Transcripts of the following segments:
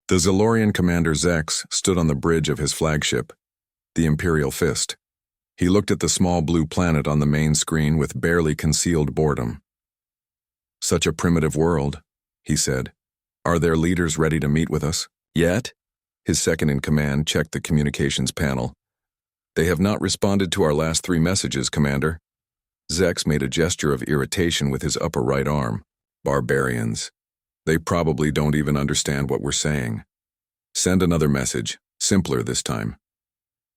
The Zalorian commander Zex stood on the bridge of his flagship, the Imperial Fist. He looked at the small blue planet on the main screen with barely concealed boredom. "Such a primitive world," he said. "Are their leaders ready to meet with us yet?" His second-in-command checked the communications panel. "They have not responded to our last 3 messages, Commander." Zex made a gesture of irritation with his upper right arm. "Barbarians. They probably don't even understand what we're saying. Send another message, simpler this time.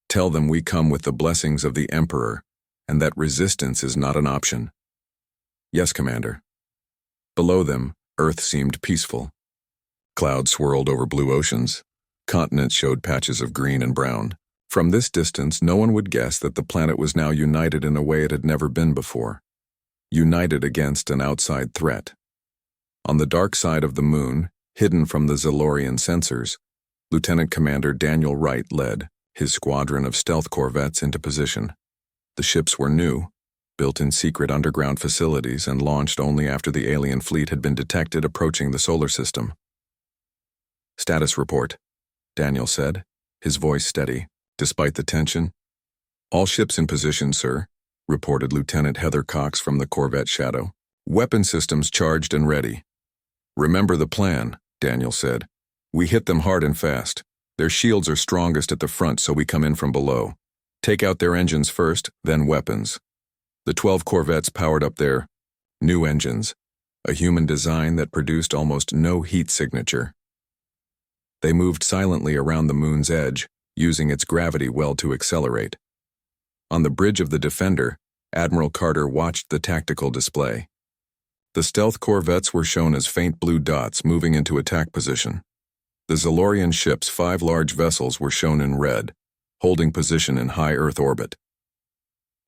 Tell them we come with the blessings of the Emperor, and that resistance is not an option." "Yes, Commander." Below them, Earth seemed peaceful. Clouds swirled over blue oceans. Continents showed patches of green and brown. From this distance, no one would guess that the planet was now united in a way it had never been before. United against an outside threat. On the dark side of the moon, hidden from the Zalorian sensors, Lieutenant Commander Daniel Wright led his squadron of stealth corvettes into position. The ships were new, built in secret underground facilities and launched only after the alien fleet had been detected approaching the solar system. "Status report," Daniel said, his voice steady, despite the tension. "All ships in position, sir," reported Lieutenant Heather Cox from the Corvette Shadow. "Weapon systems charged and ready." "Remember the plan," Daniel said. "We hit them hard and fast. Their shields are strongest at the front, so we come in from below. Take out their engines first, then weapons." The 12 corvettes powered up their new engines, a human design that produced almost no heat signature. They moved silently around the moon's edge, using its gravity well to accelerate. On the bridge of the Defender, Admiral Carter watched the tactical display. The stealth corvettes were shown as faint blue dots moving into attack position. The Zalorian ship's 5 large vessels were shown in red, holding position in high Earth orbit.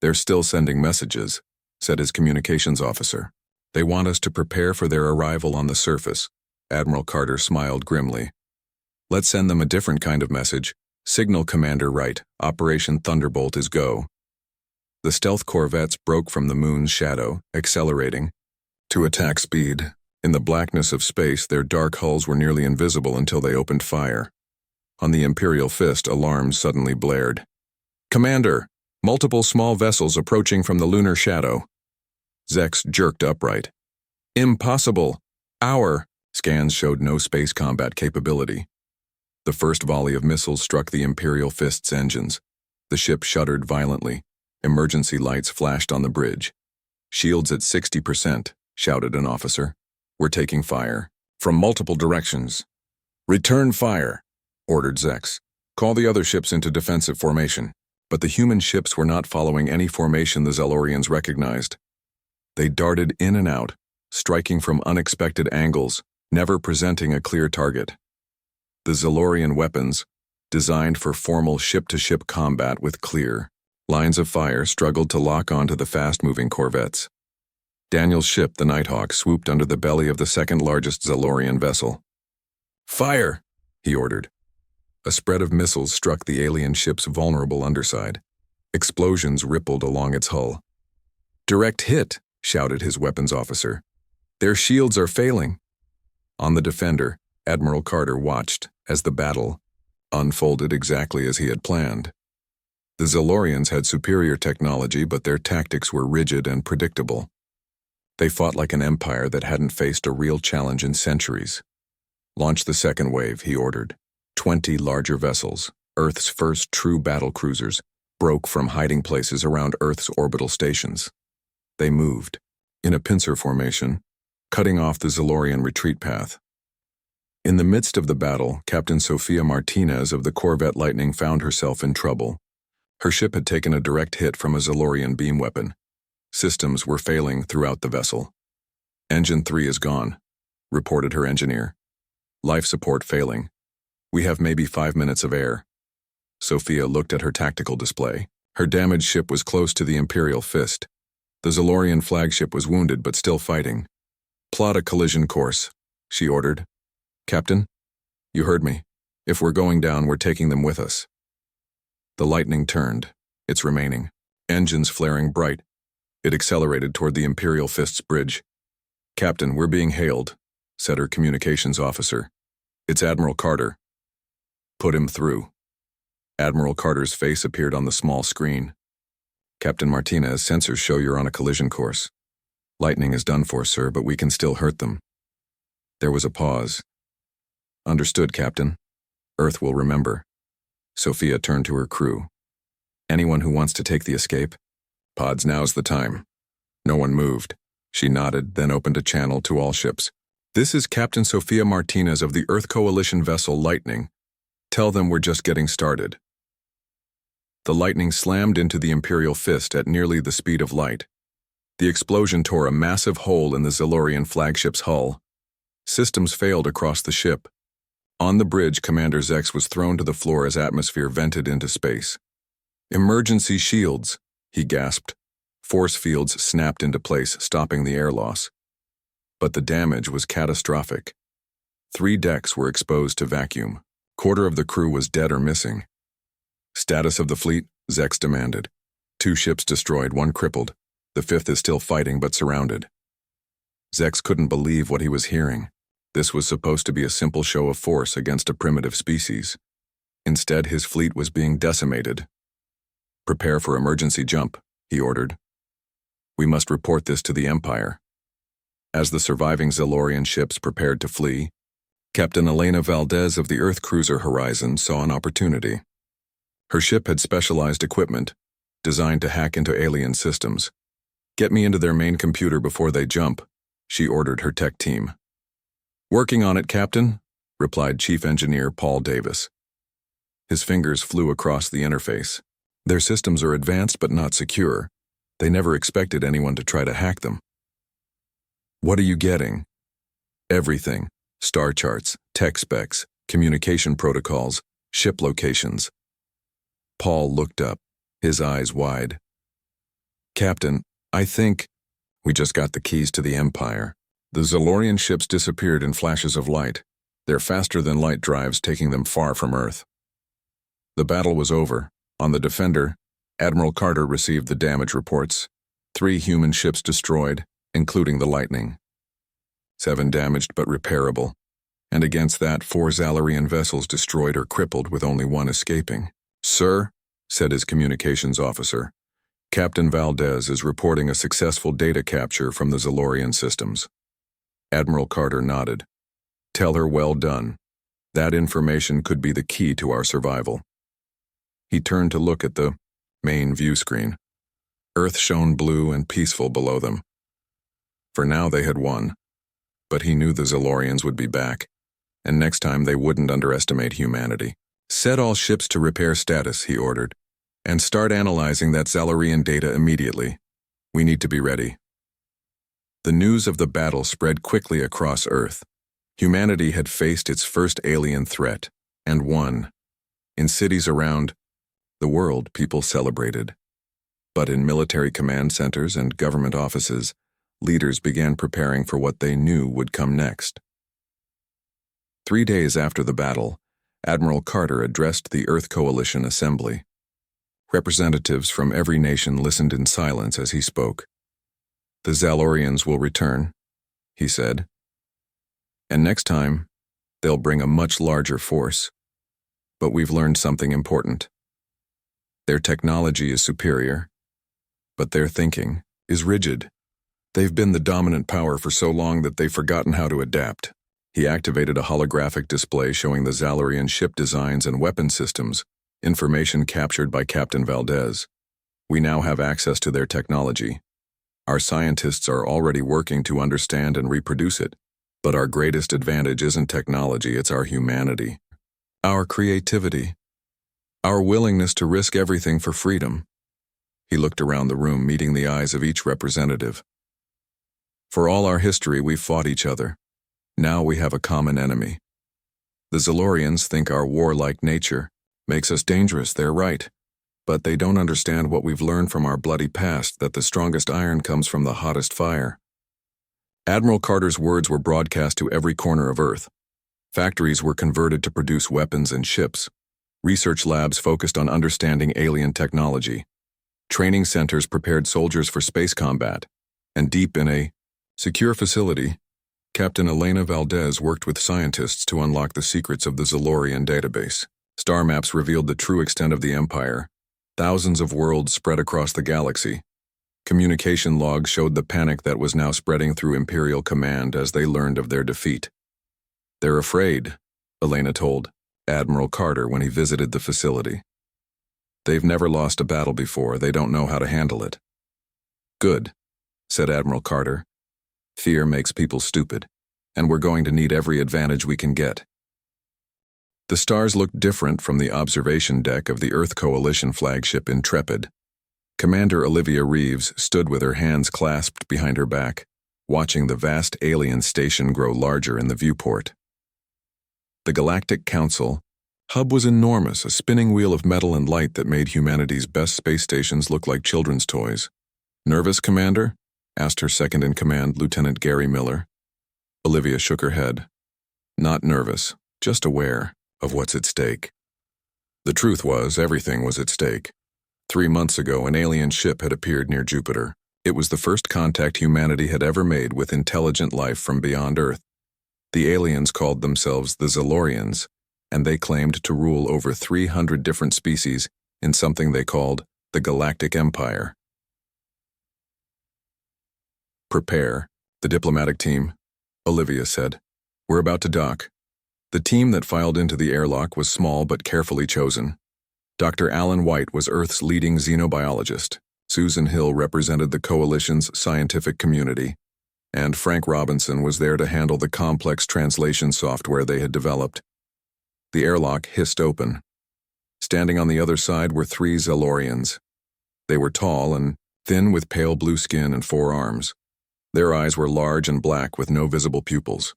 "They're still sending messages," said his communications officer. "They want us to prepare for their arrival on the surface." Admiral Carter smiled grimly. "Let's send them a different kind of message. Signal Commander Wright, Operation Thunderbolt is go." The stealth corvettes broke from the moon's shadow, accelerating to attack speed. In the blackness of space, their dark hulls were nearly invisible until they opened fire. On the Imperial Fist, alarms suddenly blared. "Commander! Multiple small vessels approaching from the lunar shadow." Zex jerked upright. "Impossible! Our..." Scans showed no space combat capability. The first volley of missiles struck the Imperial Fist's engines. The ship shuddered violently. Emergency lights flashed on the bridge. "Shields at 60%, shouted an officer. "We're taking fire. From multiple directions." "Return fire," ordered Zex. "Call the other ships into defensive formation." But the human ships were not following any formation the Zalorians recognized. They darted in and out, striking from unexpected angles, never presenting a clear target. The Zalorian weapons, designed for formal ship-to-ship combat with clear lines of fire, struggled to lock onto the fast-moving corvettes. Daniel's ship, the Nighthawk, swooped under the belly of the second-largest Zalorian vessel. "Fire!" he ordered. A spread of missiles struck the alien ship's vulnerable underside. Explosions rippled along its hull. "Direct hit!" shouted his weapons officer. "Their shields are failing." On the Defender, Admiral Carter watched as the battle unfolded exactly as he had planned. The Zalorians had superior technology, but their tactics were rigid and predictable. They fought like an empire that hadn't faced a real challenge in centuries. "Launch the second wave," he ordered. 20 larger vessels, Earth's first true battle cruisers, broke from hiding places around Earth's orbital stations. They moved, in a pincer formation, cutting off the Zalorian retreat path. In the midst of the battle, Captain Sofia Martinez of the Corvette Lightning found herself in trouble. Her ship had taken a direct hit from a Zalorian beam weapon. Systems were failing throughout the vessel. "Engine 3 is gone," reported her engineer. "Life support failing. We have maybe 5 minutes of air." Sophia looked at her tactical display. Her damaged ship was close to the Imperial Fist. The Zalorian flagship was wounded but still fighting. "Plot a collision course," she ordered. "Captain, you heard me. If we're going down, we're taking them with us." The Lightning turned, its remaining engines flaring bright. It accelerated toward the Imperial Fist's bridge. "Captain, we're being hailed," said her communications officer. It's Admiral Carter. Put him through. Admiral Carter's face appeared on the small screen. Captain Martinez, sensors show you're on a collision course. Lightning is done for, sir, but we can still hurt them. There was a pause. Understood, Captain. Earth will remember. Sophia turned to her crew. Anyone who wants to take the escape? Pods, now's the time. No one moved. She nodded, then opened a channel to all ships. This is Captain Sophia Martinez of the Earth Coalition vessel Lightning. Tell them we're just getting started. The Lightning slammed into the Imperial Fist at nearly the speed of light. The explosion tore a massive hole in the Zalorian flagship's hull. Systems failed across the ship. On the bridge, Commander Zex was thrown to the floor as atmosphere vented into space. Emergency shields, he gasped. Force fields snapped into place, stopping the air loss. But the damage was catastrophic. 3 decks were exposed to vacuum. Quarter of the crew was dead or missing. Status of the fleet, Zex demanded. 2 ships destroyed, 1 crippled. The 5th is still fighting but surrounded. Zex couldn't believe what he was hearing. This was supposed to be a simple show of force against a primitive species. Instead, his fleet was being decimated. Prepare for emergency jump, he ordered. We must report this to the Empire. As the surviving Zalorian ships prepared to flee, Captain Elena Valdez of the Earth cruiser Horizon saw an opportunity. Her ship had specialized equipment, designed to hack into alien systems. Get me into their main computer before they jump, she ordered her tech team. Working on it, Captain, replied Chief Engineer Paul Davis. His fingers flew across the interface. Their systems are advanced but not secure. They never expected anyone to try to hack them. What are you getting? Everything. Star charts, tech specs, communication protocols, ship locations. Paul looked up, his eyes wide. Captain, I think we just got the keys to the Empire. The Zalorian ships disappeared in flashes of light. They're faster than light drives, taking them far from Earth. The battle was over. On the Defender, Admiral Carter received the damage reports. 3 human ships destroyed, including the Lightning. 7 damaged but repairable. And against that, 4 Zalorian vessels destroyed or crippled with only 1 escaping. Sir, said his communications officer, Captain Valdez is reporting a successful data capture from the Zalorian systems. Admiral Carter nodded. Tell her well done. That information could be the key to our survival. He turned to look at the main view screen. Earth shone blue and peaceful below them. For now they had won, but he knew the Zalorians would be back, and next time they wouldn't underestimate humanity. Set all ships to repair status, he ordered, and start analyzing that Zalorian data immediately. We need to be ready. The news of the battle spread quickly across Earth. Humanity had faced its first alien threat, and won. In cities around the world, people celebrated. But in military command centers and government offices, leaders began preparing for what they knew would come next. 3 days after the battle, Admiral Carter addressed the Earth Coalition Assembly. Representatives from every nation listened in silence as he spoke. The Zalorians will return, he said. And next time, they'll bring a much larger force. But we've learned something important. Their technology is superior, but their thinking is rigid. They've been the dominant power for so long that they've forgotten how to adapt. He activated a holographic display showing the Zalorian ship designs and weapon systems, information captured by Captain Valdez. We now have access to their technology. Our scientists are already working to understand and reproduce it. But our greatest advantage isn't technology, it's our humanity. Our creativity. Our willingness to risk everything for freedom. He looked around the room, meeting the eyes of each representative. For all our history, we've fought each other. Now we have a common enemy. The Zalorians think our warlike nature makes us dangerous, they're right. But they don't understand what we've learned from our bloody past, that the strongest iron comes from the hottest fire. Admiral Carter's words were broadcast to every corner of Earth. Factories were converted to produce weapons and ships. Research labs focused on understanding alien technology. Training centers prepared soldiers for space combat. And deep in a secure facility, Captain Elena Valdez worked with scientists to unlock the secrets of the Zalorian database. Star maps revealed the true extent of the Empire. Thousands of worlds spread across the galaxy. Communication logs showed the panic that was now spreading through Imperial Command as they learned of their defeat. "They're afraid," Elena told Admiral Carter when he visited the facility. "They've never lost a battle before. They don't know how to handle it." "Good," said Admiral Carter. "Fear makes people stupid, and we're going to need every advantage we can get." The stars looked different from the observation deck of the Earth Coalition flagship Intrepid. Commander Olivia Reeves stood with her hands clasped behind her back, watching the vast alien station grow larger in the viewport. The Galactic Council hub was enormous, a spinning wheel of metal and light that made humanity's best space stations look like children's toys. "Nervous, Commander?" asked her second-in-command, Lieutenant Gary Miller. Olivia shook her head. "Not nervous, just aware of what's at stake." The truth was, everything was at stake. 3 months ago, an alien ship had appeared near Jupiter. It was the first contact humanity had ever made with intelligent life from beyond Earth. The aliens called themselves the Zalorians, and they claimed to rule over 300 different species in something they called the Galactic Empire. "Prepare, the diplomatic team," Olivia said. "We're about to dock." The team that filed into the airlock was small but carefully chosen. Dr. Alan White was Earth's leading xenobiologist. Susan Hill represented the Coalition's scientific community, and Frank Robinson was there to handle the complex translation software they had developed. The airlock hissed open. Standing on the other side were 3 Zalorians. They were tall and thin with pale blue skin and 4 arms. Their eyes were large and black with no visible pupils.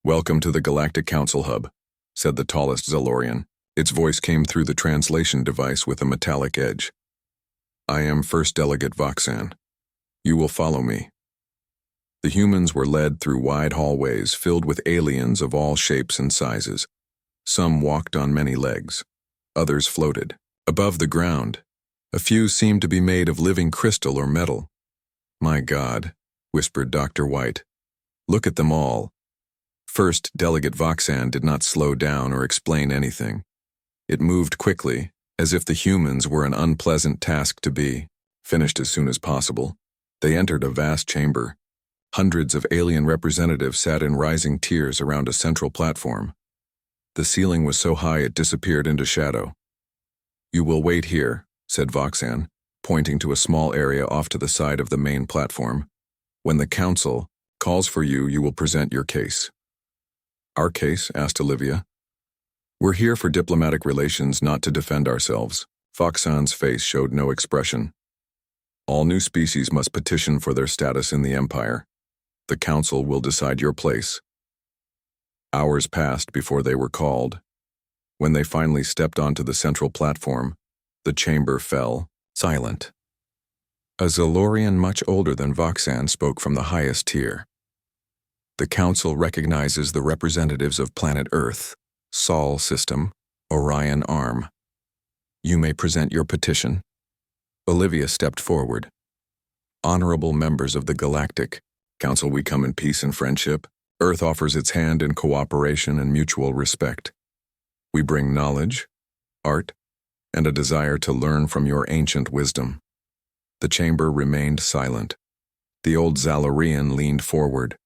"Welcome to the Galactic Council Hub," said the tallest Zalorian. Its voice came through the translation device with a metallic edge. "I am First Delegate Voxan. You will follow me." The humans were led through wide hallways filled with aliens of all shapes and sizes. Some walked on many legs. Others floated. Above the ground, a few seemed to be made of living crystal or metal. "My God," whispered Dr. White. "Look at them all." First Delegate Voxan did not slow down or explain anything. It moved quickly, as if the humans were an unpleasant task to be, finished as soon as possible. They entered a vast chamber. Hundreds of alien representatives sat in rising tiers around a central platform. The ceiling was so high it disappeared into shadow. "You will wait here," said Voxan, pointing to a small area off to the side of the main platform. "When the Council calls for you, you will present your case." "Our case?" asked Olivia. "We're here for diplomatic relations, not to defend ourselves." Voxan's face showed no expression. "All new species must petition for their status in the Empire. The Council will decide your place." Hours passed before they were called. When they finally stepped onto the central platform, the chamber fell, silent. A Zalorian much older than Voxan spoke from the highest tier. "The Council recognizes the representatives of planet Earth, Sol System, Orion Arm. You may present your petition." Olivia stepped forward. "Honorable members of the Galactic Council, we come in peace and friendship. Earth offers its hand in cooperation and mutual respect. We bring knowledge, art, and a desire to learn from your ancient wisdom." The chamber remained silent. The old Zalorian leaned forward.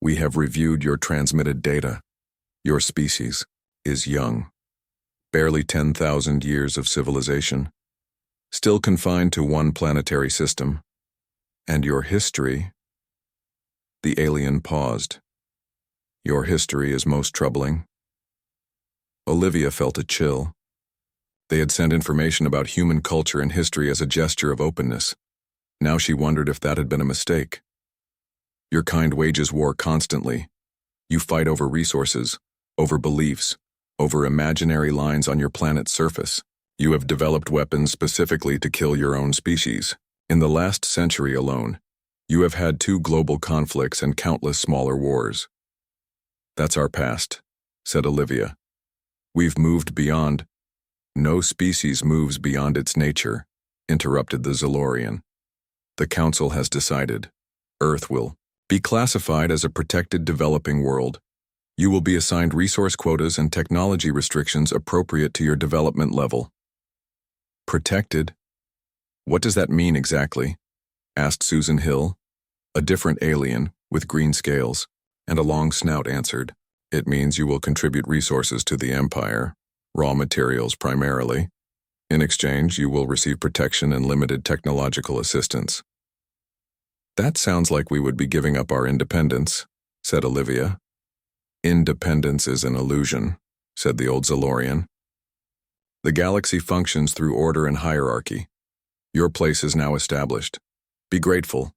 "We have reviewed your transmitted data. Your species is young. Barely 10,000 years of civilization. Still confined to one planetary system. And your history..." The alien paused. "Your history is most troubling." Olivia felt a chill. They had sent information about human culture and history as a gesture of openness. Now she wondered if that had been a mistake. "Your kind wages war constantly. You fight over resources, over beliefs, over imaginary lines on your planet's surface. You have developed weapons specifically to kill your own species. In the last century alone, you have had 2 global conflicts and countless smaller wars." "That's our past," said Olivia. "We've moved beyond..." "No species moves beyond its nature," interrupted the Zalorian. "The Council has decided. Earth will Be classified as a protected developing world. You will be assigned resource quotas and technology restrictions appropriate to your development level. Protected? What does that mean exactly? Asked Susan Hill. A different alien, with green scales, and a long snout answered. It means you will contribute resources to the Empire, raw materials primarily. In exchange, you will receive protection and limited technological assistance. That sounds like we would be giving up our independence, said Olivia. Independence is an illusion, said the old Zalorian. The galaxy functions through order and hierarchy. Your place is now established. Be grateful.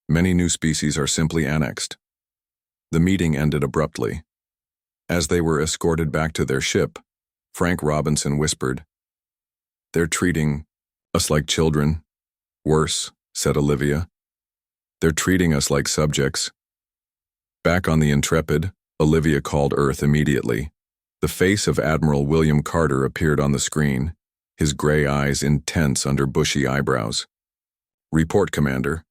Many new species are simply annexed. The meeting ended abruptly. As they were escorted back to their ship, Frank Robinson whispered, "They're treating us like children." "Worse," said Olivia. "They're treating us like subjects." Back on the Intrepid, Olivia called Earth immediately. The face of Admiral William Carter appeared on the screen, his gray eyes intense under bushy eyebrows. "Report, Commander."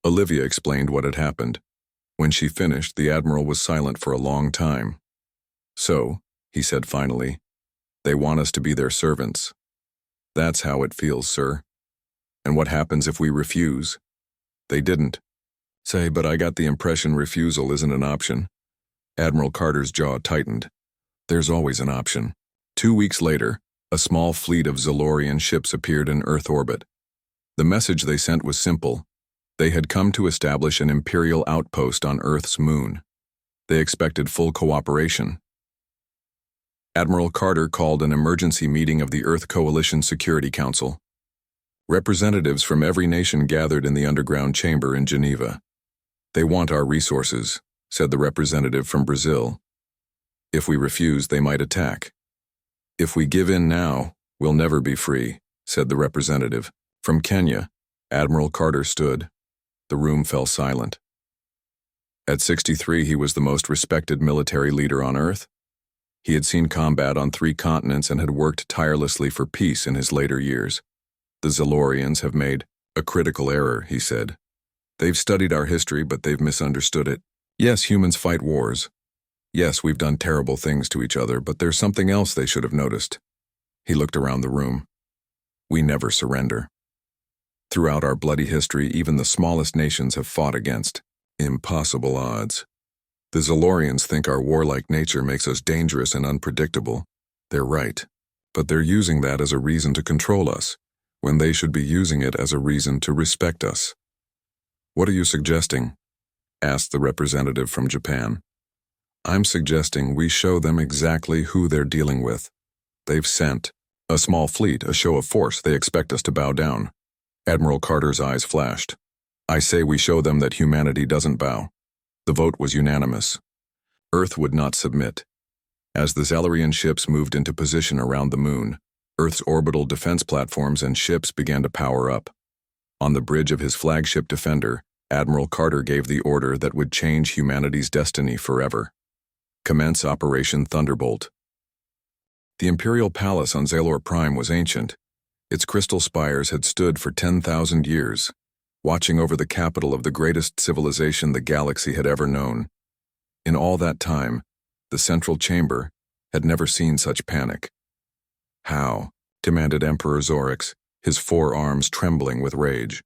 Olivia explained what had happened. When she finished, the Admiral was silent for a long time. "So," he said finally, "they want us to be their servants." "That's how it feels, sir." "And what happens if we refuse?" "They didn't." "Say, but I got the impression refusal isn't an option." Admiral Carter's jaw tightened. "There's always an option." 2 weeks later, a small fleet of Zalorian ships appeared in Earth orbit. The message they sent was simple. They had come to establish an Imperial outpost on Earth's moon. They expected full cooperation. Admiral Carter called an emergency meeting of the Earth Coalition Security Council. Representatives from every nation gathered in the underground chamber in Geneva. "They want our resources," said the representative from Brazil. "If we refuse, they might attack." "If we give in now, we'll never be free," said the representative. From Kenya, Admiral Carter stood. The room fell silent. At 63, he was the most respected military leader on Earth. He had seen combat on 3 continents and had worked tirelessly for peace in his later years. "The Zalorians have made a critical error," he said. "They've studied our history, but they've misunderstood it. Yes, humans fight wars. Yes, we've done terrible things to each other, but there's something else they should have noticed." He looked around the room. "We never surrender. Throughout our bloody history, even the smallest nations have fought against impossible odds. The Zalorians think our warlike nature makes us dangerous and unpredictable. They're right, but they're using that as a reason to control us, when they should be using it as a reason to respect us." "What are you suggesting?" asked the representative from Japan. "I'm suggesting we show them exactly who they're dealing with. They've sent a small fleet, a show of force. They expect us to bow down." Admiral Carter's eyes flashed. "I say we show them that humanity doesn't bow." The vote was unanimous. Earth would not submit. As the Zalorian ships moved into position around the moon, Earth's orbital defense platforms and ships began to power up. On the bridge of his flagship Defender, Admiral Carter gave the order that would change humanity's destiny forever. Commence Operation Thunderbolt. The Imperial Palace on Zalor Prime was ancient. Its crystal spires had stood for 10,000 years, watching over the capital of the greatest civilization the galaxy had ever known. In all that time, the central chamber had never seen such panic. "How?" demanded Emperor Zorix, his forearms trembling with rage.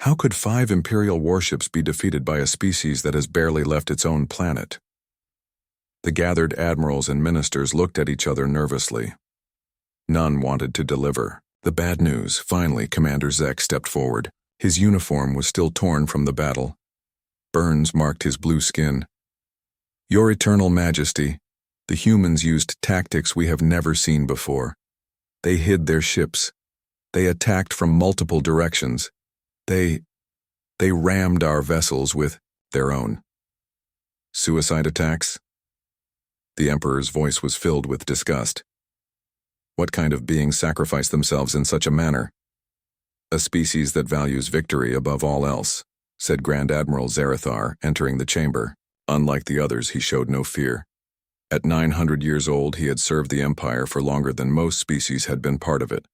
"How could 5 Imperial warships be defeated by a species that has barely left its own planet?" The gathered admirals and ministers looked at each other nervously. None wanted to deliver the bad news. Finally, Commander Zek stepped forward. His uniform was still torn from the battle. Burns marked his blue skin. "Your Eternal Majesty, the humans used tactics we have never seen before. They hid their ships. They attacked from multiple directions. They rammed our vessels with their own." "Suicide attacks?" The Emperor's voice was filled with disgust. "What kind of beings sacrifice themselves in such a manner?" "A species that values victory above all else," said Grand Admiral Zarathar, entering the chamber. Unlike the others, he showed no fear. At 900 years old, he had served the Empire for longer than most species had been part of it.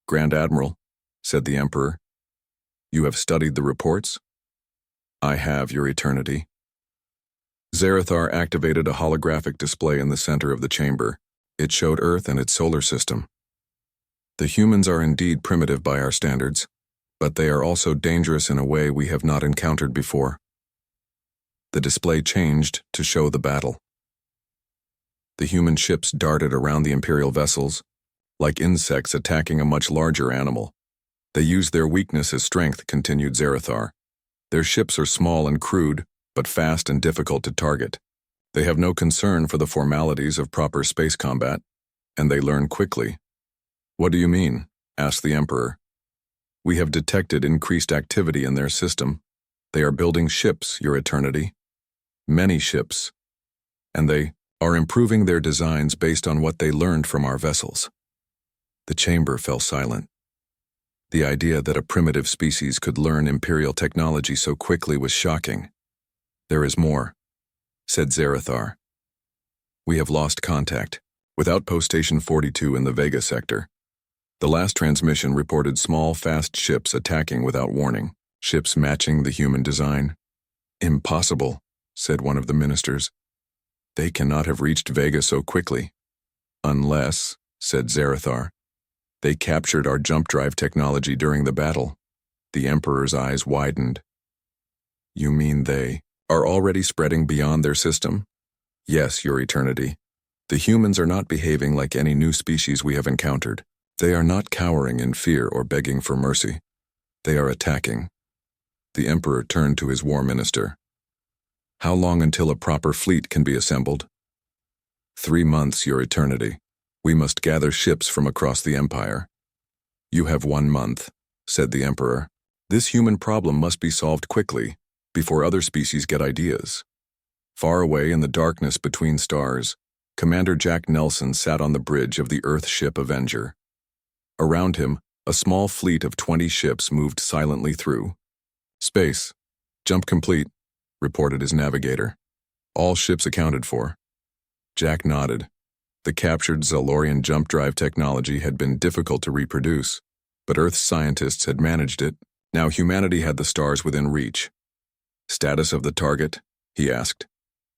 "Grand Admiral," said the Emperor, "you have studied the reports?" I have your eternity. Zarathar activated a holographic display in the center of the chamber. It showed Earth and its solar system. The humans are indeed primitive by our standards, but they are also dangerous in a way we have not encountered before. The display changed to show the battle. The human ships darted around the Imperial vessels, like insects attacking a much larger animal. They used their weakness as strength, continued Zarathar. Their ships are small and crude, but fast and difficult to target. They have no concern for the formalities of proper space combat, and they learn quickly. What do you mean? Asked the Emperor. We have detected increased activity in their system. They are building ships, Your Eternity. Many ships. And they are improving their designs based on what they learned from our vessels. The chamber fell silent. The idea that a primitive species could learn Imperial technology so quickly was shocking. There is more, said Zarathar. We have lost contact with Outpost Station 42 in the Vega sector. The last transmission reported small, fast ships attacking without warning, ships matching the human design. Impossible, said one of the ministers. They cannot have reached Vega so quickly. Unless, said Zarathar, they captured our jump drive technology during the battle. The Emperor's eyes widened. You mean they are already spreading beyond their system? Yes, Your Eternity. The humans are not behaving like any new species we have encountered. They are not cowering in fear or begging for mercy. They are attacking. The Emperor turned to his war minister. How long until a proper fleet can be assembled? 3 months, Your Eternity. We must gather ships from across the Empire. You have 1 month, said the Emperor. This human problem must be solved quickly, before other species get ideas. Far away in the darkness between stars, Commander Jack Nelson sat on the bridge of the Earth ship Avenger. Around him, a small fleet of 20 ships moved silently through. Space. Jump complete, reported his navigator. All ships accounted for. Jack nodded. The captured Zalorian jump drive technology had been difficult to reproduce, but Earth's scientists had managed it. Now humanity had the stars within reach. Status of the target? He asked.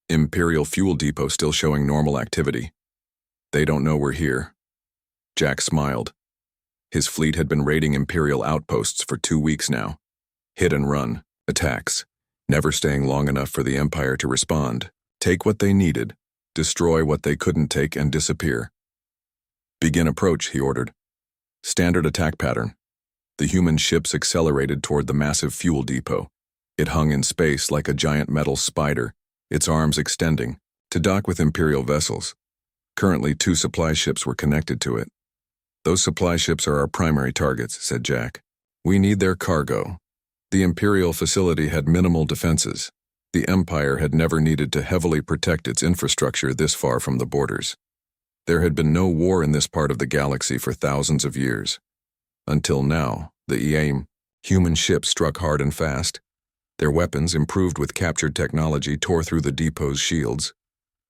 Imperial fuel depot still showing normal activity. They don't know we're here. Jack smiled. His fleet had been raiding Imperial outposts for 2 weeks now. Hit and run, attacks, never staying long enough for the Empire to respond. Take what they needed, destroy what they couldn't take, and disappear. Begin approach, he ordered. Standard attack pattern. The human ships accelerated toward the massive fuel depot. It hung in space like a giant metal spider, its arms extending, to dock with Imperial vessels. Currently, 2 supply ships were connected to it. Those supply ships are our primary targets, said Jack. We need their cargo. The Imperial facility had minimal defenses. The Empire had never needed to heavily protect its infrastructure this far from the borders. There had been no war in this part of the galaxy for thousands of years. Until now, the human ships struck hard and fast. Their weapons, improved with captured technology, tore through the depot's shields.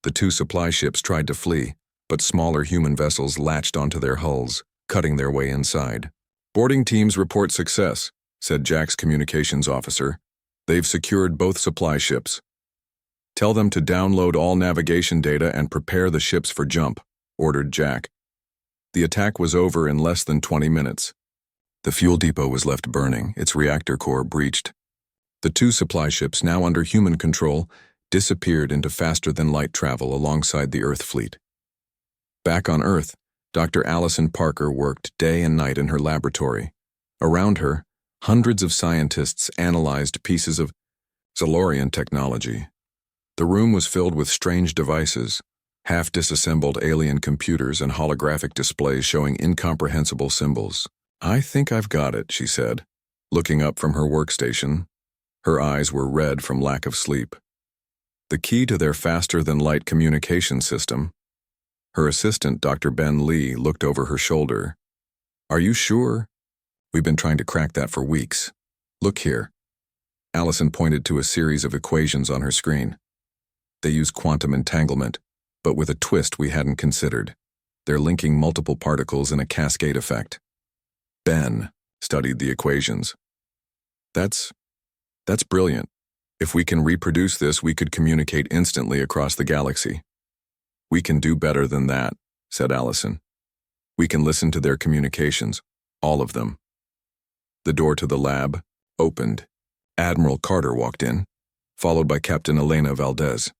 The 2 supply ships tried to flee, but smaller human vessels latched onto their hulls, cutting their way inside. Boarding teams report success, said Jack's communications officer. They've secured both supply ships. Tell them to download all navigation data and prepare the ships for jump, ordered Jack. The attack was over in less than 20 minutes. The fuel depot was left burning, its reactor core breached. The 2 supply ships, now under human control, disappeared into faster-than-light travel alongside the Earth fleet. Back on Earth, Dr. Allison Parker worked day and night in her laboratory. Around her, hundreds of scientists analyzed pieces of Zalorian technology. The room was filled with strange devices, half-disassembled alien computers and holographic displays showing incomprehensible symbols. I think I've got it, she said, looking up from her workstation. Her eyes were red from lack of sleep. The key to their faster-than-light communication system. Her assistant, Dr. Ben Lee, looked over her shoulder. Are you sure? We've been trying to crack that for weeks. Look here. Allison pointed to a series of equations on her screen. They use quantum entanglement, but with a twist we hadn't considered. They're linking multiple particles in a cascade effect. Ben studied the equations. That's brilliant. If we can reproduce this, we could communicate instantly across the galaxy. We can do better than that, said Allison. We can listen to their communications, all of them. The door to the lab opened. Admiral Carter walked in, followed by Captain Elena Valdez.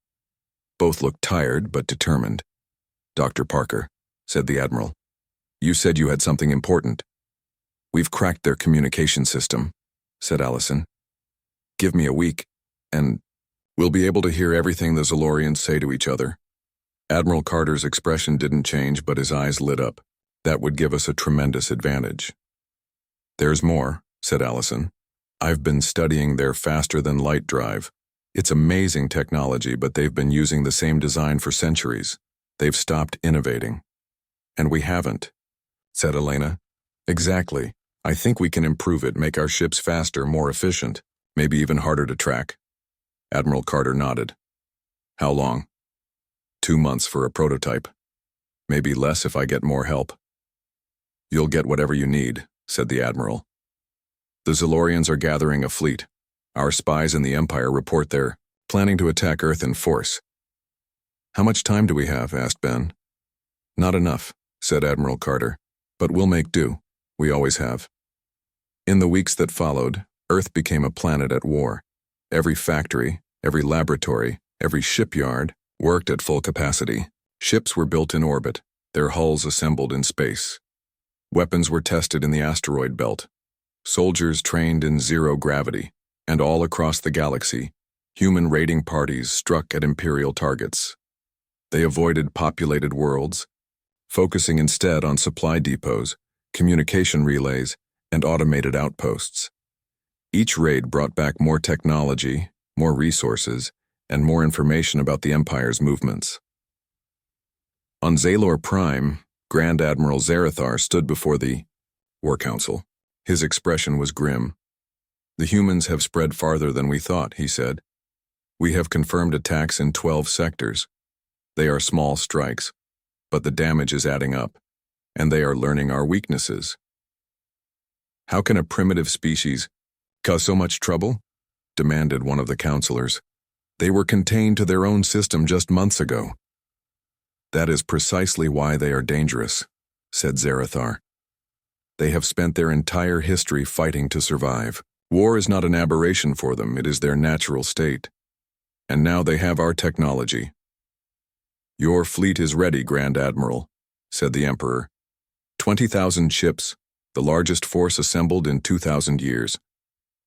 Both looked tired but determined. Dr. Parker, said the Admiral, you said you had something important. We've cracked their communication system, said Allison. Give me a week, and we'll be able to hear everything the Zolorians say to each other. Admiral Carter's expression didn't change, but his eyes lit up. That would give us a tremendous advantage. There's more, said Allison. I've been studying their faster-than-light drive. It's amazing technology, but they've been using the same design for centuries. They've stopped innovating. And we haven't, said Elena. Exactly. I think we can improve it, make our ships faster, more efficient, maybe even harder to track. Admiral Carter nodded. How long? 2 months for a prototype. Maybe less if I get more help. You'll get whatever you need, said the Admiral. The Zolorians are gathering a fleet. Our spies in the Empire report they're planning to attack Earth in force. How much time do we have? Asked Ben. Not enough, said Admiral Carter, but we'll make do. We always have. In the weeks that followed, Earth became a planet at war. Every factory, every laboratory, every shipyard worked at full capacity. Ships were built in orbit, their hulls assembled in space. Weapons were tested in the asteroid belt. Soldiers trained in zero gravity, and all across the galaxy, human raiding parties struck at Imperial targets. They avoided populated worlds, focusing instead on supply depots, communication relays, and automated outposts. Each raid brought back more technology, more resources, and more information about the Empire's movements. On Zalor Prime, Grand Admiral Zarathar stood before the War Council. His expression was grim. The humans have spread farther than we thought, he said. We have confirmed attacks in 12 sectors. They are small strikes, but the damage is adding up, and they are learning our weaknesses. How can a primitive species cause so much trouble? Demanded one of the counselors. They were contained to their own system just months ago. That is precisely why they are dangerous, said Zarathar. They have spent their entire history fighting to survive. War is not an aberration for them, it is their natural state. And now they have our technology. Your fleet is ready, Grand Admiral, said the Emperor. 20,000 ships, the largest force assembled in 2,000 years.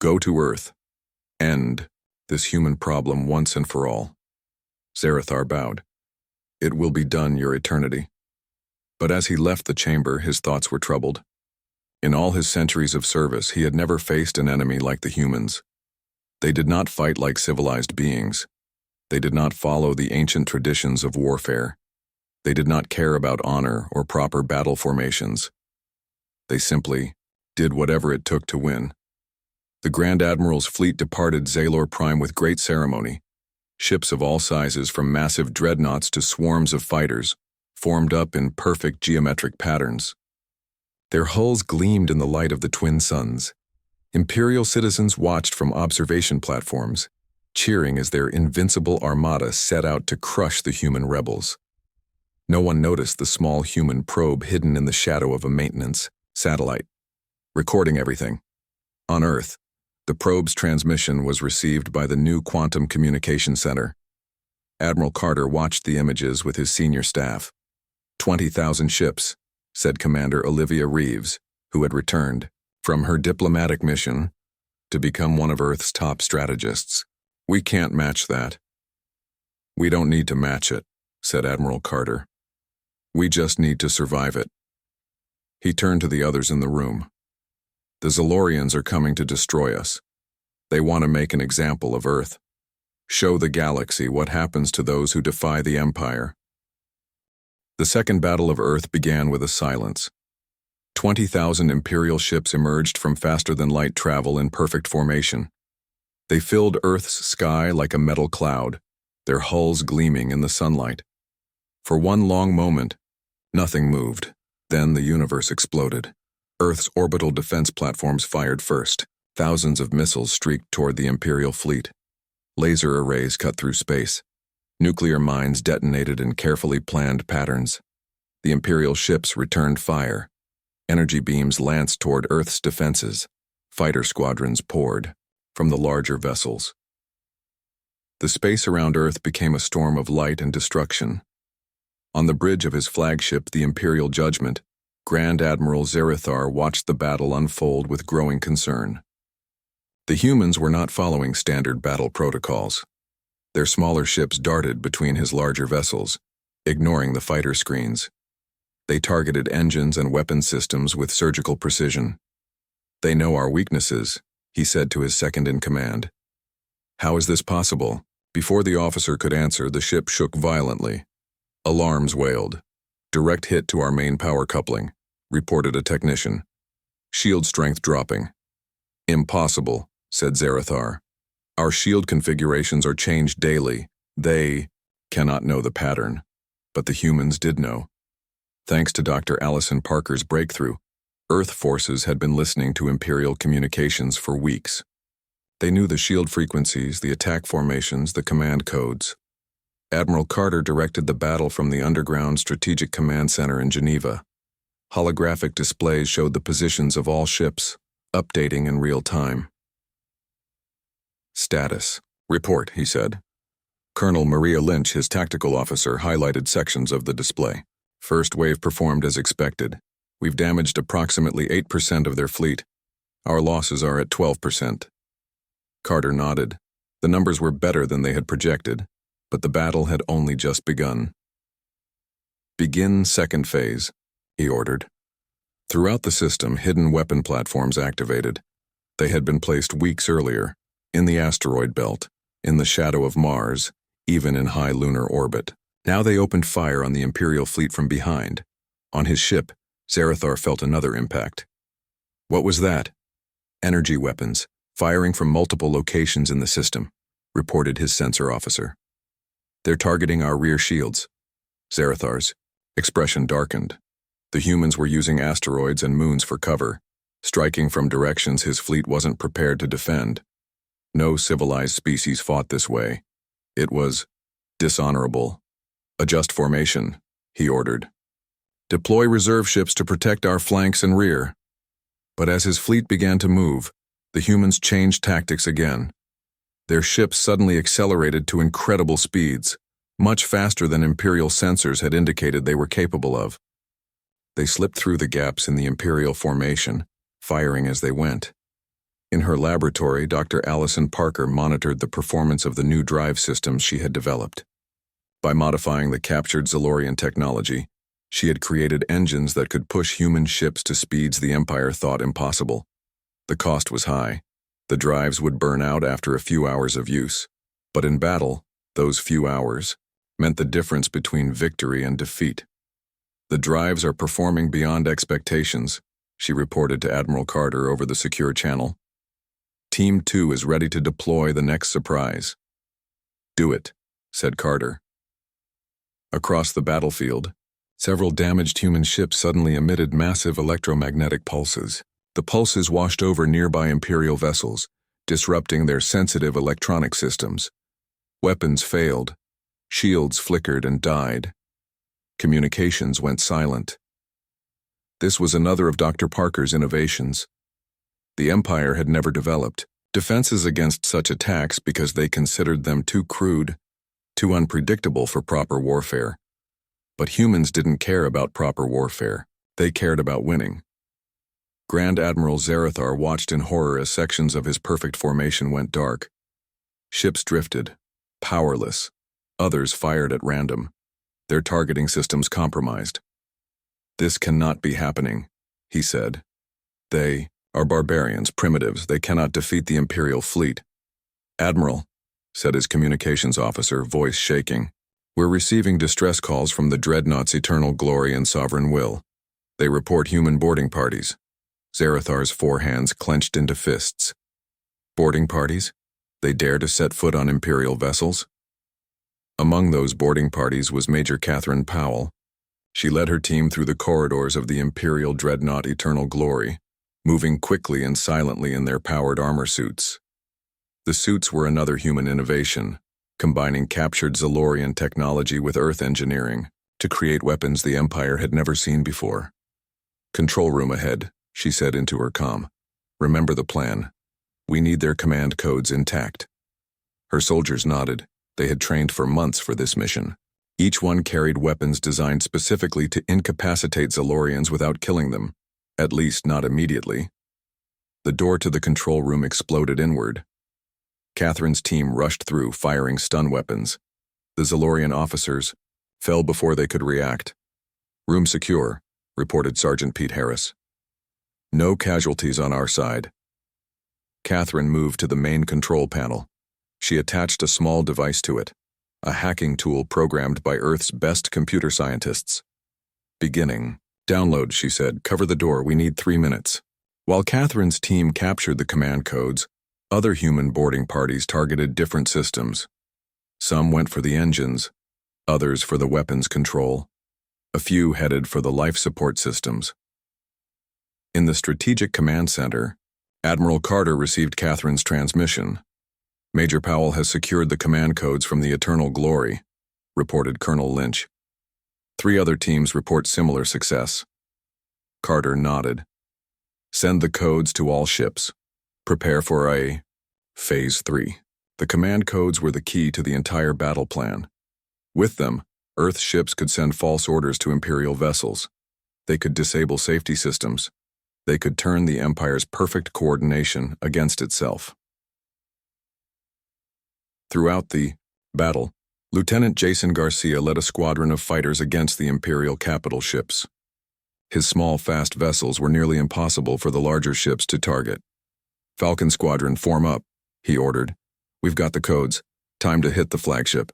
Go to Earth. End this human problem once and for all. Zarathar bowed. It will be done, Your Eternity. But as he left the chamber, his thoughts were troubled. In all his centuries of service, he had never faced an enemy like the humans. They did not fight like civilized beings. They did not follow the ancient traditions of warfare. They did not care about honor or proper battle formations. They simply did whatever it took to win. The Grand Admiral's fleet departed Zalor Prime with great ceremony. Ships of all sizes, from massive dreadnoughts to swarms of fighters, formed up in perfect geometric patterns. Their hulls gleamed in the light of the twin suns. Imperial citizens watched from observation platforms, cheering as their invincible armada set out to crush the human rebels. No one noticed the small human probe hidden in the shadow of a maintenance satellite, recording everything. On Earth, the probe's transmission was received by the new Quantum Communication Center. Admiral Carter watched the images with his senior staff. 20,000 ships, said Commander Olivia Reeves, who had returned from her diplomatic mission to become one of Earth's top strategists. We can't match that. We don't need to match it, said Admiral Carter. We just need to survive it. He turned to the others in the room. The Zolorians are coming to destroy us. They want to make an example of Earth. Show the galaxy what happens to those who defy the Empire. The Second Battle of Earth began with a silence. 20,000 Imperial ships emerged from faster-than-light travel in perfect formation. They filled Earth's sky like a metal cloud, their hulls gleaming in the sunlight. For one long moment, nothing moved. Then the universe exploded. Earth's orbital defense platforms fired first. Thousands of missiles streaked toward the Imperial fleet. Laser arrays cut through space. Nuclear mines detonated in carefully planned patterns. The Imperial ships returned fire. Energy beams lanced toward Earth's defenses. Fighter squadrons poured from the larger vessels. The space around Earth became a storm of light and destruction. On the bridge of his flagship, the Imperial Judgment, Grand Admiral Zerathar watched the battle unfold with growing concern. The humans were not following standard battle protocols. Their smaller ships darted between his larger vessels, ignoring the fighter screens. They targeted engines and weapon systems with surgical precision. "They know our weaknesses," he said to his second-in-command. "How is this possible?" Before the officer could answer, the ship shook violently. Alarms wailed. "Direct hit to our main power coupling," reported a technician. "Shield strength dropping." "Impossible," said Zerathar. "Our shield configurations are changed daily. They cannot know the pattern." But the humans did know. Thanks to Dr. Allison Parker's breakthrough, Earth forces had been listening to Imperial communications for weeks. They knew the shield frequencies, the attack formations, the command codes. Admiral Carter directed the battle from the underground Strategic Command Center in Geneva. Holographic displays showed the positions of all ships, updating in real time. "Status. Report," he said. Colonel Maria Lynch, his tactical officer, highlighted sections of the display. "First wave performed as expected. We've damaged approximately 8% of their fleet. Our losses are at 12%. Carter nodded. The numbers were better than they had projected, but the battle had only just begun. "Begin second phase," he ordered. Throughout the system, hidden weapon platforms activated. They had been placed weeks earlier, in the asteroid belt, in the shadow of Mars, even in high lunar orbit. Now they opened fire on the Imperial fleet from behind. On his ship, Zerathar felt another impact. "What was that?" "Energy weapons, firing from multiple locations in the system," reported his sensor officer. "They're targeting our rear shields." Zerathar's expression darkened. The humans were using asteroids and moons for cover, striking from directions his fleet wasn't prepared to defend. No civilized species fought this way. It was dishonorable. "Adjust formation," he ordered. "Deploy reserve ships to protect our flanks and rear." But as his fleet began to move, the humans changed tactics again. Their ships suddenly accelerated to incredible speeds, much faster than Imperial sensors had indicated they were capable of. They slipped through the gaps in the Imperial formation, firing as they went. In her laboratory, Dr. Allison Parker monitored the performance of the new drive systems she had developed. By modifying the captured Zalorian technology, she had created engines that could push human ships to speeds the Empire thought impossible. The cost was high. The drives would burn out after a few hours of use. But in battle, those few hours meant the difference between victory and defeat. "The drives are performing beyond expectations," she reported to Admiral Carter over the secure channel. "Team 2 is ready to deploy the next surprise." "Do it," said Carter. Across the battlefield, several damaged human ships suddenly emitted massive electromagnetic pulses. The pulses washed over nearby Imperial vessels, disrupting their sensitive electronic systems. Weapons failed. Shields flickered and died. Communications went silent. This was another of Dr. Parker's innovations. The Empire had never developed defenses against such attacks because they considered them too crude, too unpredictable for proper warfare. But humans didn't care about proper warfare. They cared about winning. Grand Admiral Zerathar watched in horror as sections of his perfect formation went dark. Ships drifted, powerless. Others fired at random, their targeting systems compromised. "This cannot be happening," he said. "They are barbarians, primitives. They cannot defeat the Imperial fleet." "Admiral," said his communications officer, voice shaking, "we're receiving distress calls from the Dreadnought's Eternal Glory and Sovereign Will. They report human boarding parties." Zerathar's four hands clenched into fists. "Boarding parties? They dare to set foot on Imperial vessels?" Among those boarding parties was Major Catherine Powell. She led her team through the corridors of the Imperial Dreadnought Eternal Glory, moving quickly and silently in their powered armor suits. The suits were another human innovation, combining captured Zalorian technology with Earth engineering to create weapons the Empire had never seen before. "Control room ahead," she said into her comm. "Remember the plan. We need their command codes intact." Her soldiers nodded. They had trained for months for this mission. Each one carried weapons designed specifically to incapacitate Zalorians without killing them, at least not immediately. The door to the control room exploded inward. Catherine's team rushed through, firing stun weapons. The Zalorian officers fell before they could react. "Room secure," reported Sergeant Pete Harris. "No casualties on our side." Catherine moved to the main control panel. She attached a small device to it, a hacking tool programmed by Earth's best computer scientists. "Beginning. Download," she said. "Cover the door. We need 3 minutes." While Catherine's team captured the command codes, other human boarding parties targeted different systems. Some went for the engines, others for the weapons control. A few headed for the life support systems. In the Strategic Command Center, Admiral Carter received Catherine's transmission. "Major Powell has secured the command codes from the Eternal Glory," reported Colonel Lynch. 3 other teams report similar success. Carter nodded. "Send the codes to all ships. Prepare for a Phase 3. The command codes were the key to the entire battle plan. With them, Earth ships could send false orders to Imperial vessels. They could disable safety systems. They could turn the Empire's perfect coordination against itself. Throughout the battle, Lieutenant Jason Garcia led a squadron of fighters against the Imperial capital ships. His small, fast vessels were nearly impossible for the larger ships to target. "Falcon Squadron, form up," he ordered. "We've got the codes. Time to hit the flagship."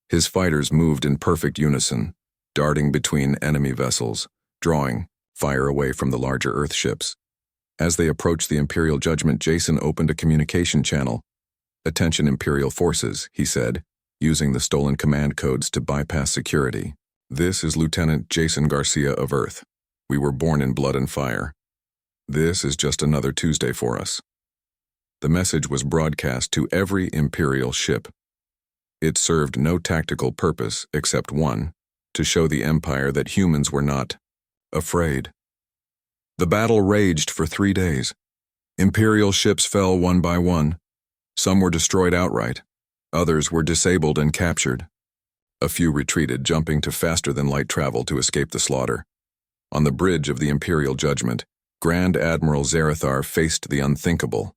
His fighters moved in perfect unison, darting between enemy vessels, drawing fire away from the larger Earth ships. As they approached the Imperial Judgment, Jason opened a communication channel. "Attention Imperial forces," he said, using the stolen command codes to bypass security. "This is Lieutenant Jason Garcia of Earth. We were born in blood and fire. This is just another Tuesday for us." The message was broadcast to every Imperial ship. It served no tactical purpose except one, to show the Empire that humans were not afraid. The battle raged for 3 days. Imperial ships fell one by one. Some were destroyed outright. Others were disabled and captured. A few retreated, jumping to faster-than-light travel to escape the slaughter. On the bridge of the Imperial Judgment, Grand Admiral Zarathar faced the unthinkable.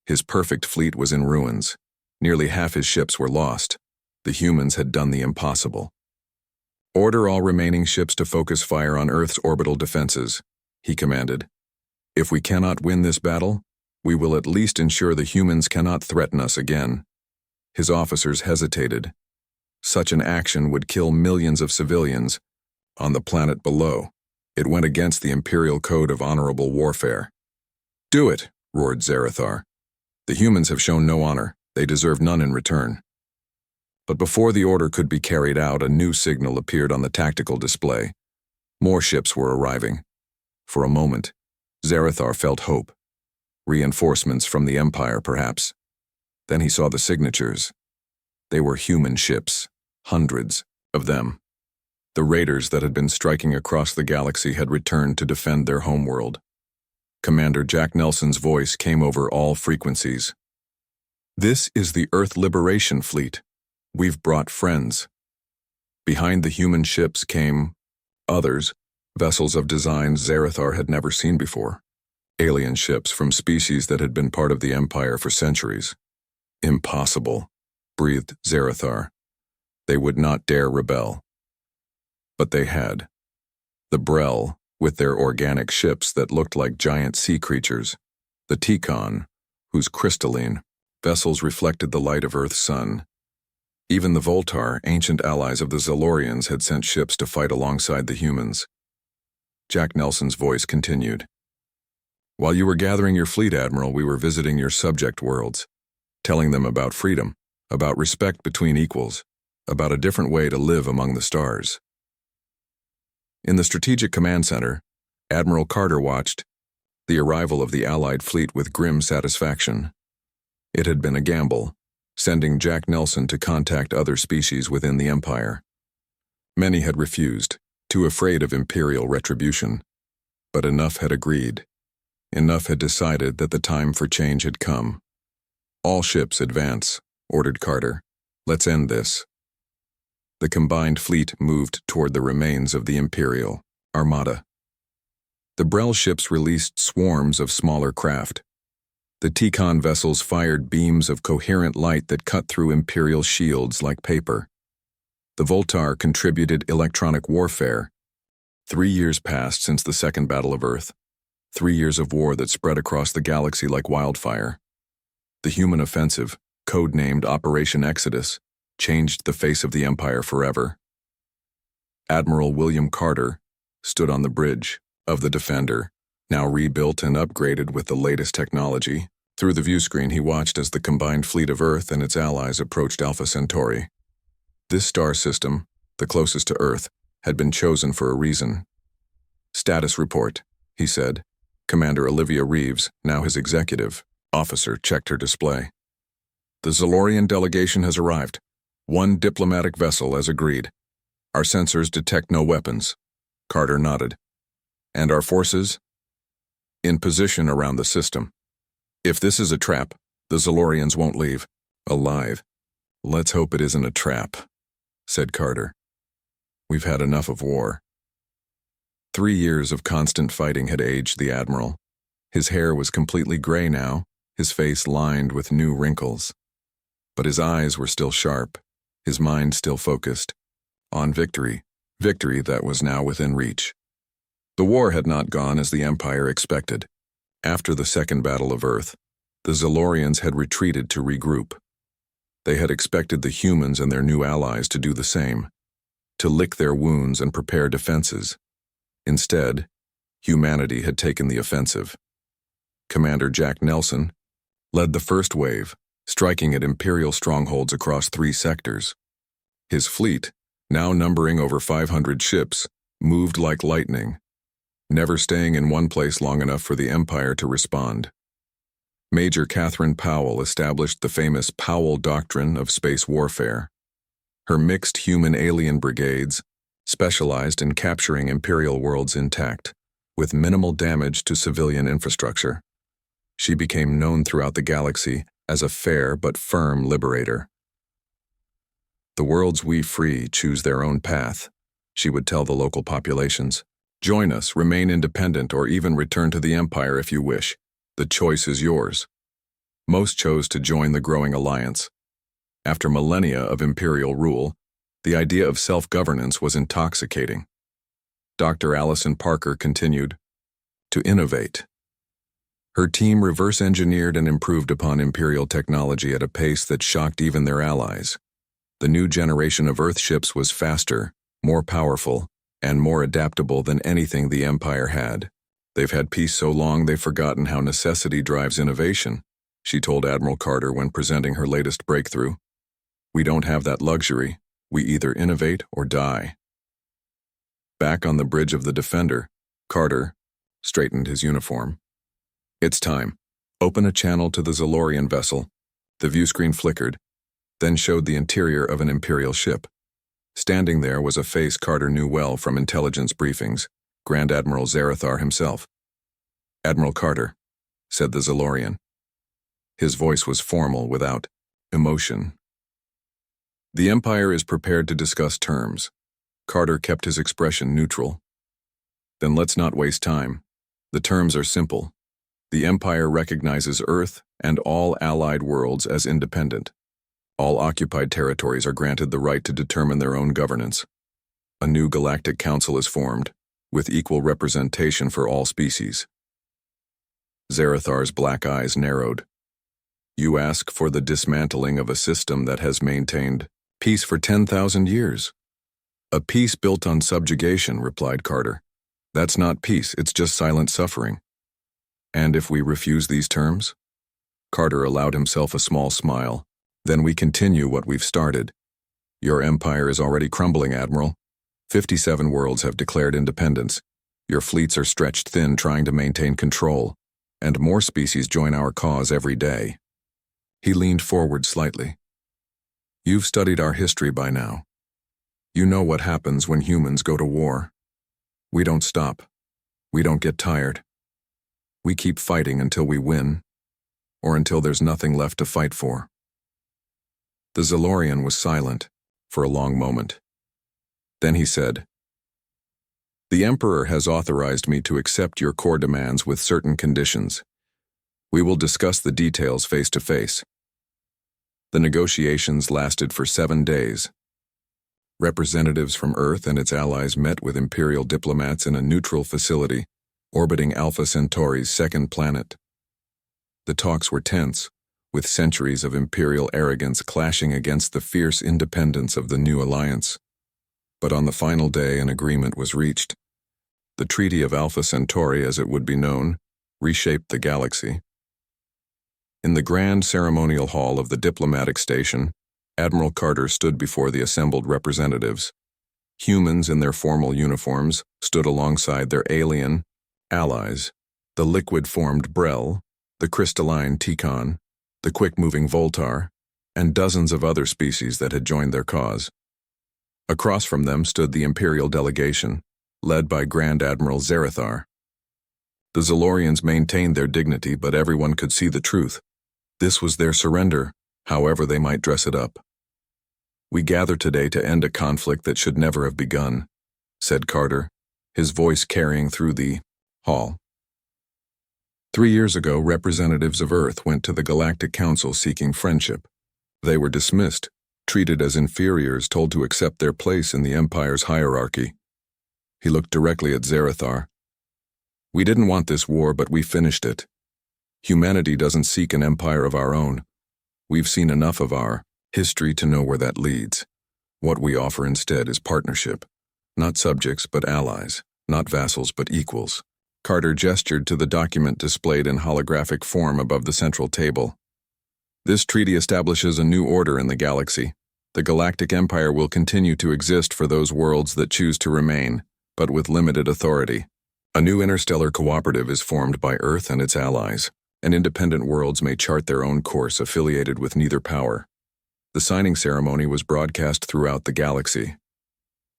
His perfect fleet was in ruins. Nearly half his ships were lost. The humans had done the impossible. "Order all remaining ships to focus fire on Earth's orbital defenses," he commanded. "If we cannot win this battle, we will at least ensure the humans cannot threaten us again." His officers hesitated. Such an action would kill millions of civilians on the planet below. It went against the Imperial Code of Honorable Warfare. "Do it," roared Zarathar. "The humans have shown no honor. They deserve none in return." But before the order could be carried out, a new signal appeared on the tactical display. More ships were arriving. For a moment, Zarathar felt hope. Reinforcements from the Empire, perhaps. Then he saw the signatures. They were human ships, hundreds of them. The raiders that had been striking across the galaxy had returned to defend their homeworld. Commander Jack Nelson's voice came over all frequencies. "This is the Earth Liberation Fleet. We've brought friends." Behind the human ships came others, vessels of designs Zarathar had never seen before. Alien ships from species that had been part of the Empire for centuries. "Impossible," breathed Zarathar. They would not dare rebel. But they had. The Brel, with their organic ships that looked like giant sea creatures. The Tikon, whose crystalline vessels reflected the light of Earth's sun. Even the Voltar, ancient allies of the Zalorians, had sent ships to fight alongside the humans. Jack Nelson's voice continued. "While you were gathering your fleet, Admiral, we were visiting your subject worlds, telling them about freedom, about respect between equals, about a different way to live among the stars." In the Strategic Command Center, Admiral Carter watched the arrival of the Allied fleet with grim satisfaction. It had been a gamble, sending Jack Nelson to contact other species within the Empire. Many had refused, too afraid of Imperial retribution. But enough had agreed. Enough had decided that the time for change had come. "All ships advance," ordered Carter. "Let's end this." The combined fleet moved toward the remains of the Imperial Armada. The Brel ships released swarms of smaller craft. The Ticon vessels fired beams of coherent light that cut through Imperial shields like paper. The Voltar contributed electronic warfare. 3 years passed since the Second Battle of Earth. 3 years of war that spread across the galaxy like wildfire. The human offensive, codenamed Operation Exodus, changed the face of the Empire forever. Admiral William Carter stood on the bridge of the Defender, now rebuilt and upgraded with the latest technology. Through the viewscreen, he watched as the combined fleet of Earth and its allies approached Alpha Centauri. This star system, the closest to Earth, had been chosen for a reason. "Status report," he said. Commander Olivia Reeves, now his executive officer, checked her display. "The Zalorian delegation has arrived. 1 diplomatic vessel as agreed. Our sensors detect no weapons." Carter nodded. "And our forces?" "In position around the system. If this is a trap, the Zalorians won't leave alive." "Let's hope it isn't a trap," said Carter. "We've had enough of war." 3 years of constant fighting had aged the Admiral. His hair was completely gray now, his face lined with new wrinkles. But his eyes were still sharp, his mind still focused. On victory that was now within reach. The war had not gone as the Empire expected. After the Second Battle of Earth, the Zalorians had retreated to regroup. They had expected the humans and their new allies to do the same, to lick their wounds and prepare defenses. Instead, humanity had taken the offensive. Commander Jack Nelson led the first wave, striking at Imperial strongholds across 3 sectors. His fleet, now numbering over 500 ships, moved like lightning, never staying in one place long enough for the Empire to respond. Major Catherine Powell established the famous Powell Doctrine of space warfare. Her mixed human-alien brigades specialized in capturing Imperial worlds intact, with minimal damage to civilian infrastructure. She became known throughout the galaxy as a fair but firm liberator. "The worlds we free choose their own path," she would tell the local populations. "Join us, remain independent, or even return to the Empire if you wish. The choice is yours." Most chose to join the growing alliance. After millennia of Imperial rule, the idea of self-governance was intoxicating. Dr. Allison Parker continued to innovate. Her team reverse-engineered and improved upon Imperial technology at a pace that shocked even their allies. The new generation of Earth ships was faster, more powerful, and more adaptable than anything the Empire had. "They've had peace so long they've forgotten how necessity drives innovation," she told Admiral Carter when presenting her latest breakthrough. "We don't have that luxury. We either innovate or die." Back on the bridge of the Defender, Carter straightened his uniform. "It's time. Open a channel to the Zalorian vessel." The viewscreen flickered, then showed the interior of an Imperial ship. Standing there was a face Carter knew well from intelligence briefings, Grand Admiral Zarathar himself. "Admiral Carter," said the Zalorian. His voice was formal without emotion. "The Empire is prepared to discuss terms." Carter kept his expression neutral. "Then let's not waste time. The terms are simple. The Empire recognizes Earth and all allied worlds as independent. All occupied territories are granted the right to determine their own governance. A new Galactic Council is formed, with equal representation for all species." Zarathar's black eyes narrowed. "You ask for the dismantling of a system that has maintained peace for 10,000 years. "A peace built on subjugation," replied Carter. "That's not peace, it's just silent suffering." "And if we refuse these terms?" Carter allowed himself a small smile. "Then we continue what we've started. Your empire is already crumbling, Admiral. 57 worlds have declared independence. Your fleets are stretched thin trying to maintain control, and more species join our cause every day. He leaned forward slightly. You've studied our history by now. You know what happens when humans go to war. We don't stop. We don't get tired. We keep fighting until we win, or until there's nothing left to fight for. The Zalorian was silent for a long moment. Then he said, The Emperor has authorized me to accept your core demands with certain conditions. We will discuss the details face to face. The negotiations lasted for 7 days. Representatives from Earth and its allies met with Imperial diplomats in a neutral facility orbiting Alpha Centauri's second planet. The talks were tense, with centuries of Imperial arrogance clashing against the fierce independence of the new alliance. But on the final day, an agreement was reached. The Treaty of Alpha Centauri, as it would be known, reshaped the galaxy. In the grand ceremonial hall of the diplomatic station, Admiral Carter stood before the assembled representatives. Humans in their formal uniforms stood alongside their alien allies, the liquid-formed Brel, the crystalline Tikon, the quick-moving Voltar, and dozens of other species that had joined their cause. Across from them stood the Imperial delegation, led by Grand Admiral Zarathar. The Zalorians maintained their dignity, but everyone could see the truth. This was their surrender, however they might dress it up. We gather today to end a conflict that should never have begun, said Carter, his voice carrying through the hall. 3 years ago, representatives of Earth went to the Galactic Council seeking friendship. They were dismissed, treated as inferiors, told to accept their place in the Empire's hierarchy. He looked directly at Zarathar. We didn't want this war, but we finished it. Humanity doesn't seek an empire of our own. We've seen enough of our history to know where that leads. What we offer instead is partnership. Not subjects, but allies. Not vassals, but equals. Carter gestured to the document displayed in holographic form above the central table. This treaty establishes a new order in the galaxy. The Galactic Empire will continue to exist for those worlds that choose to remain, but with limited authority. A new interstellar cooperative is formed by Earth and its allies, and independent worlds may chart their own course affiliated with neither power. The signing ceremony was broadcast throughout the galaxy.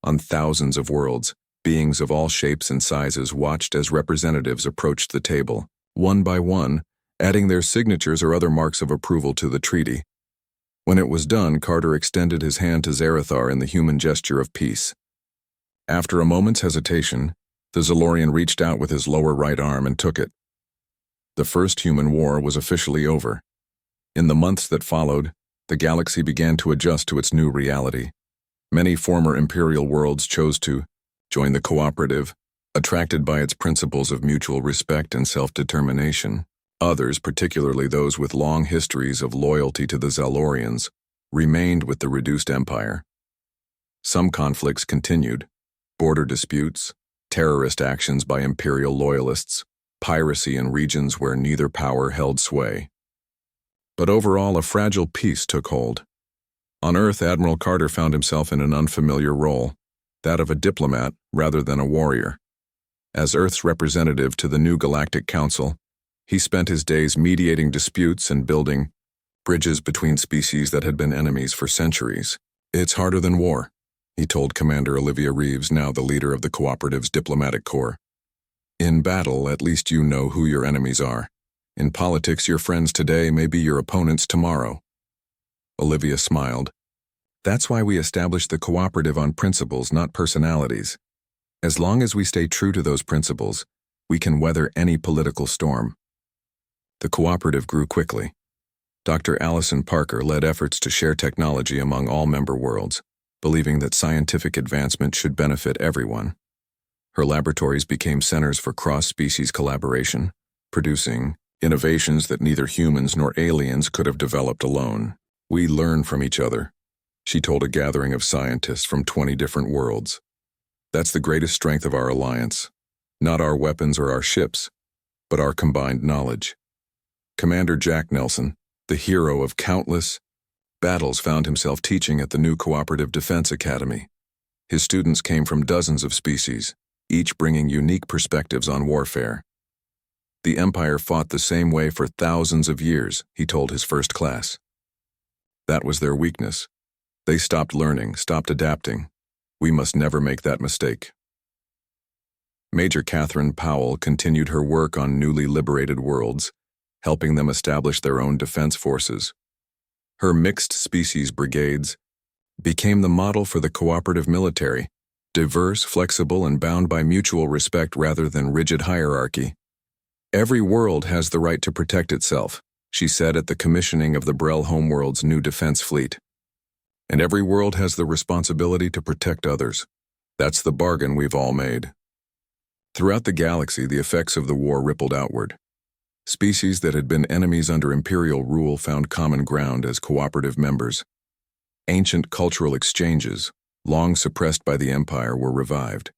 On thousands of worlds, beings of all shapes and sizes watched as representatives approached the table, one by one, adding their signatures or other marks of approval to the treaty. When it was done, Carter extended his hand to Zarathar in the human gesture of peace. After a moment's hesitation, the Zalorian reached out with his lower right arm and took it. The first human war was officially over. In the months that followed, the galaxy began to adjust to its new reality. Many former Imperial worlds chose to join the cooperative, attracted by its principles of mutual respect and self-determination. Others, particularly those with long histories of loyalty to the Zalorians, remained with the reduced empire. Some conflicts continued: border disputes, terrorist actions by Imperial loyalists, piracy in regions where neither power held sway. But overall, a fragile peace took hold. On Earth, Admiral Carter found himself in an unfamiliar role, that of a diplomat rather than a warrior. As Earth's representative to the new Galactic Council, he spent his days mediating disputes and building bridges between species that had been enemies for centuries. It's harder than war, he told Commander Olivia Reeves, now the leader of the Cooperative's diplomatic corps. In battle, at least you know who your enemies are. In politics, your friends today may be your opponents tomorrow. Olivia smiled. That's why we established the cooperative on principles, not personalities. As long as we stay true to those principles, we can weather any political storm. The cooperative grew quickly. Dr. Allison Parker led efforts to share technology among all member worlds, believing that scientific advancement should benefit everyone. Her laboratories became centers for cross-species collaboration, producing innovations that neither humans nor aliens could have developed alone. We learn from each other, she told a gathering of scientists from 20 different worlds. That's the greatest strength of our alliance. Not our weapons or our ships, but our combined knowledge. Commander Jack Nelson, the hero of countless battles, found himself teaching at the new Cooperative Defense Academy. His students came from dozens of species, each bringing unique perspectives on warfare. The Empire fought the same way for thousands of years, he told his first class. That was their weakness. They stopped learning, stopped adapting. We must never make that mistake. Major Catherine Powell continued her work on newly liberated worlds, helping them establish their own defense forces. Her mixed species brigades became the model for the cooperative military, diverse, flexible, and bound by mutual respect rather than rigid hierarchy. Every world has the right to protect itself, she said at the commissioning of the Brel homeworld's new defense fleet. And every world has the responsibility to protect others. That's the bargain we've all made. Throughout the galaxy, the effects of the war rippled outward. Species that had been enemies under imperial rule found common ground as cooperative members. Ancient cultural exchanges, long suppressed by the Empire, were revived.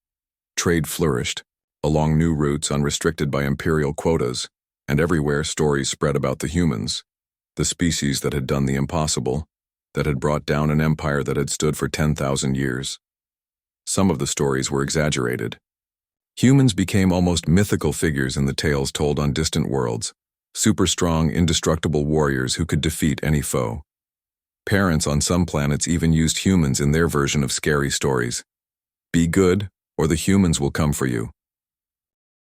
Trade flourished, along new routes unrestricted by imperial quotas, and everywhere stories spread about the humans, the species that had done the impossible, that had brought down an empire that had stood for 10,000 years. Some of the stories were exaggerated. Humans became almost mythical figures in the tales told on distant worlds, super-strong, indestructible warriors who could defeat any foe. Parents on some planets even used humans in their version of scary stories. Be good, or the humans will come for you,